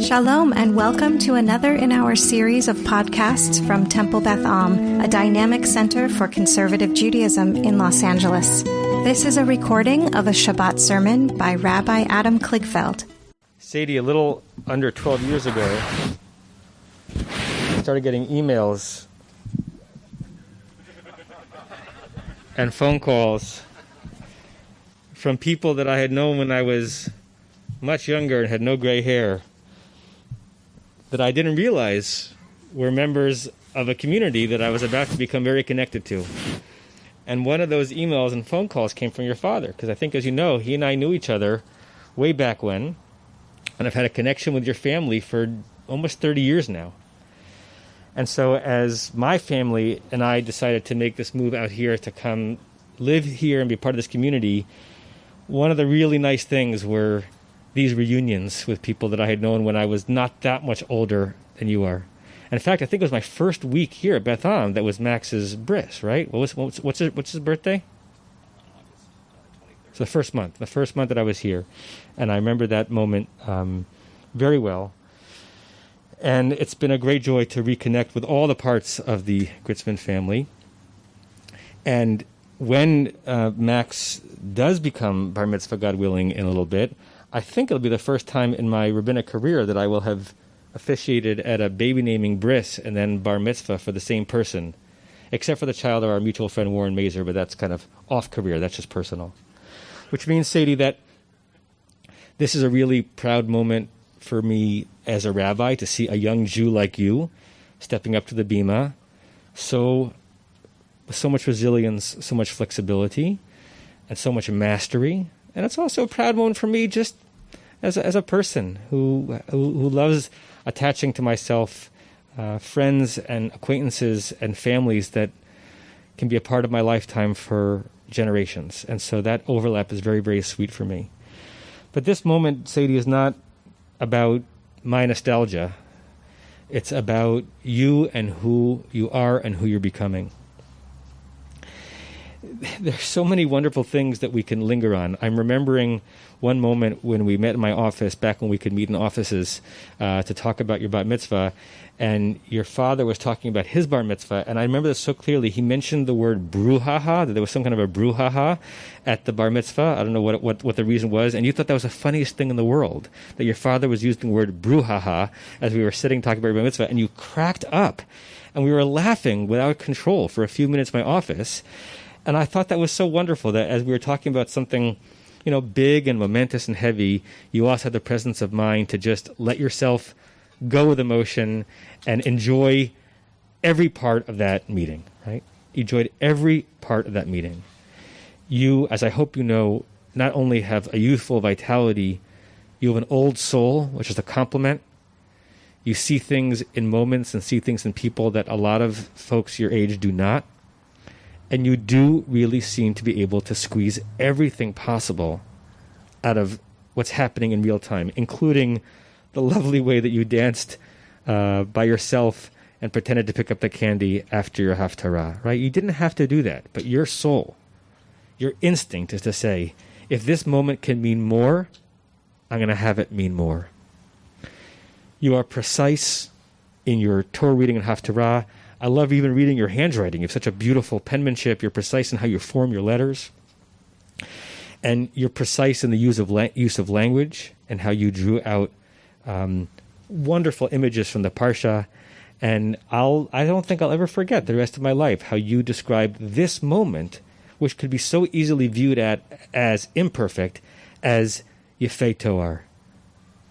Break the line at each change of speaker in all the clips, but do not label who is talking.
Shalom and welcome to another in our series of podcasts from Temple Beth Am, a dynamic center for conservative Judaism in Los Angeles. This is a recording of a Shabbat sermon by Rabbi Adam Kligfeld.
Sadie, a little under 12 years ago, I started getting emails and phone calls from people that I had known when I was much younger and had no gray hair, that I didn't realize were members of a community that I was about to become very connected to. And one of those emails and phone calls came from your father, because I think, as you know, he and I knew each other way back when, and I've had a connection with your family for almost 30 years now. And so as my family and I decided to make this move out here to come live here and be part of this community, one of the really nice things were these reunions with people that I had known when I was not that much older than you are. And in fact, I think it was my first week here at Beth Am that was Max's bris, right? What's his birthday? So the first month that I was here. And I remember that moment very well. And it's been a great joy to reconnect with all the parts of the Gritzman family. And when Max does become bar mitzvah, God willing, in a little bit, I think it'll be the first time in my rabbinic career that I will have officiated at a baby naming bris and then bar mitzvah for the same person, except for the child of our mutual friend Warren Mazer, but that's kind of off career, that's just personal. Which means, Sadie, that this is a really proud moment for me as a rabbi to see a young Jew like you stepping up to the bima, with so much resilience, so much flexibility, and so much mastery. And it's also a proud moment for me just as a person who loves attaching to myself friends and acquaintances and families that can be a part of my lifetime for generations. And so that overlap is very, very sweet for me. But this moment, Sadie, is not about my nostalgia. It's about you and who you are and who you're becoming. There's so many wonderful things that we can linger on. I'm remembering one moment when we met in my office, back when we could meet in offices, to talk about your bar mitzvah, and your father was talking about his bar mitzvah, and I remember this so clearly. He mentioned the word brouhaha, that there was some kind of a brouhaha at the bar mitzvah. I don't know what the reason was, and you thought that was the funniest thing in the world, that your father was using the word brouhaha as we were sitting talking about your bar mitzvah, and you cracked up, and we were laughing without control for a few minutes in my office. And I thought that was so wonderful that as we were talking about something, big and momentous and heavy, you also had the presence of mind to just let yourself go with emotion and enjoy every part of that meeting, right? You enjoyed every part of that meeting. You, as I hope you know, not only have a youthful vitality, you have an old soul, which is a compliment. You see things in moments and see things in people that a lot of folks your age do not. And you do really seem to be able to squeeze everything possible out of what's happening in real time, including the lovely way that you danced by yourself and pretended to pick up the candy after your Haftorah, right? You didn't have to do that, but your soul, your instinct is to say, if this moment can mean more, I'm going to have it mean more. You are precise in your Torah reading and Haftorah. I love even reading your handwriting. You have such a beautiful penmanship. You're precise in how you form your letters. And you're precise in the use of language and how you drew out wonderful images from the Parsha. And I don't think I'll ever forget the rest of my life how you described this moment, which could be so easily viewed as imperfect, as Yefei Toar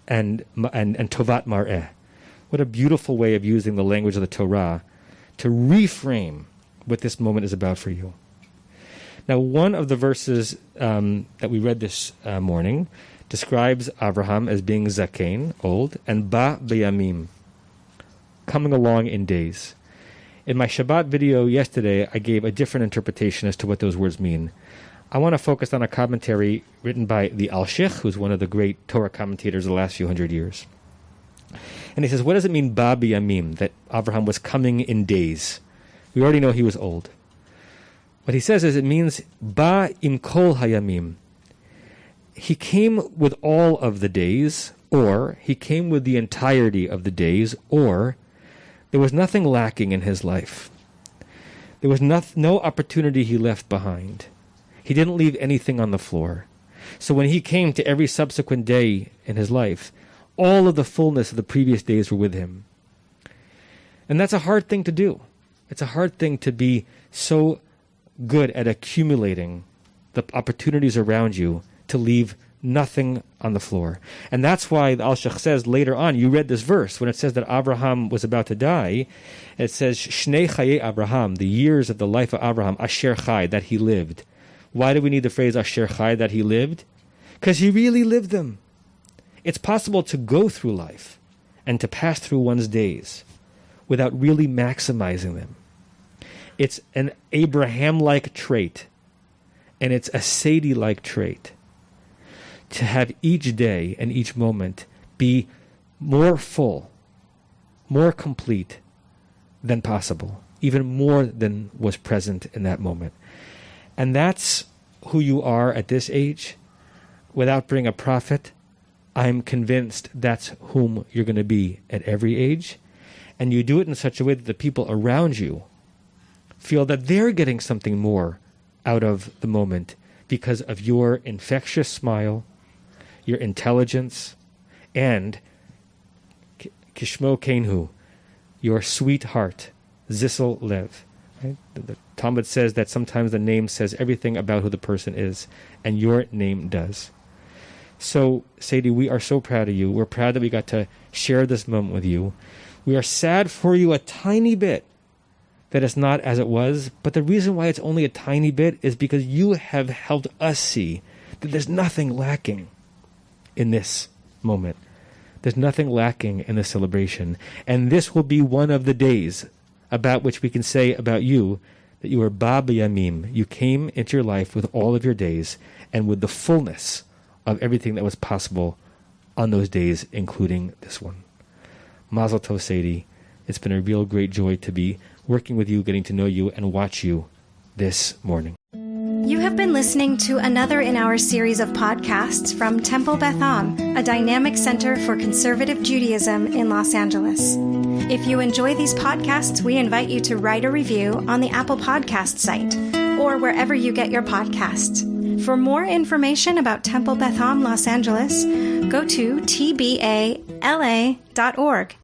and Tovat Mar'eh. What a beautiful way of using the language of the Torah to reframe what this moment is about for you. Now, one of the verses that we read this morning describes Abraham as being zaken, old, and ba b'yamim, coming along in days. In my Shabbat video yesterday, I gave a different interpretation as to what those words mean. I want to focus on a commentary written by the Al-Sheikh, who's one of the great Torah commentators of the last few hundred years. And he says, what does it mean, ba b'yamim, that Abraham was coming in days? We already know he was old. What he says is it means ba im kol hayamim. He came with all of the days, or he came with the entirety of the days, or there was nothing lacking in his life. There was no opportunity he left behind. He didn't leave anything on the floor. So when he came to every subsequent day in his life, all of the fullness of the previous days were with him. And that's a hard thing to do. It's a hard thing to be so good at accumulating the opportunities around you to leave nothing on the floor. And that's why the Al-Shach says later on, you read this verse, when it says that Abraham was about to die, it says, Shnei Chayei Abraham, the years of the life of Abraham, Asher Chai, that he lived. Why do we need the phrase Asher Chai, that he lived? Because he really lived them. It's possible to go through life and to pass through one's days without really maximizing them. It's an Abraham-like trait, and it's a Sadie-like trait to have each day and each moment be more full, more complete than possible, even more than was present in that moment. And that's who you are at this age. Without being a prophet, I'm convinced that's whom you're going to be at every age. And you do it in such a way that the people around you feel that they're getting something more out of the moment because of your infectious smile, your intelligence, and Kishmo Kenhu, your sweet heart, Zissel Lev. Right? The Talmud says that sometimes the name says everything about who the person is, and your name does. So, Sadie, we are so proud of you. We're proud that we got to share this moment with you. We are sad for you a tiny bit that it's not as it was, but the reason why it's only a tiny bit is because you have helped us see that there's nothing lacking in this moment. There's nothing lacking in the celebration. And this will be one of the days about which we can say about you that you are Ba B'Yamim. You came into your life with all of your days and with the fullness of everything that was possible on those days, including this one. Mazel Tov, Sadie. It's been a real great joy to be working with you, getting to know you, and watch you this morning.
You have been listening to another in our series of podcasts from Temple Beth Am, a dynamic center for conservative Judaism in Los Angeles. If you enjoy these podcasts, we invite you to write a review on the Apple Podcast site or wherever you get your podcasts. For more information about Temple Beth Am Los Angeles, go to tbala.org.